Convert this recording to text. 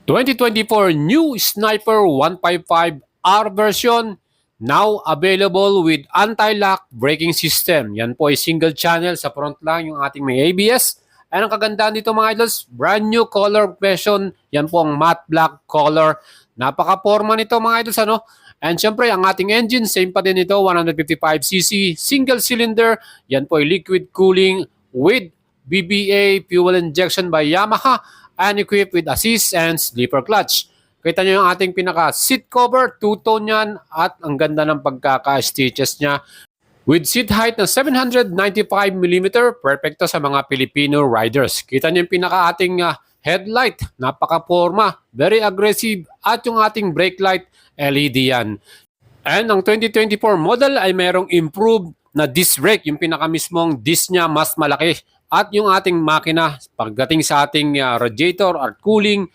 2024 new Sniper 155R version now available with anti-lock braking system. Yan po ay single channel sa front lang yung ating may ABS. And ang kagandahan dito mga idols, brand new color version. Yan po ang matte black color. Napaka-forma nito mga idols ano. And syempre ang ating engine same pa din ito, 155cc single cylinder. Yan po ay liquid cooling with BBA fuel injection by Yamaha and equipped with assist and sleeper clutch. Kita nyo yung ating pinaka seat cover, two-tone yan at ang ganda ng pagkaka-stitches niya. With seat height na 795mm, perfecto sa mga Filipino riders. Kita nyo yung pinaka ating headlight, napaka-forma, very aggressive at yung ating brake light LED yan. And ang 2024 model ay merong improved na disc brake, yung pinaka mismong disc niya mas malaki. At yung ating makina, pagdating sa ating radiator at cooling,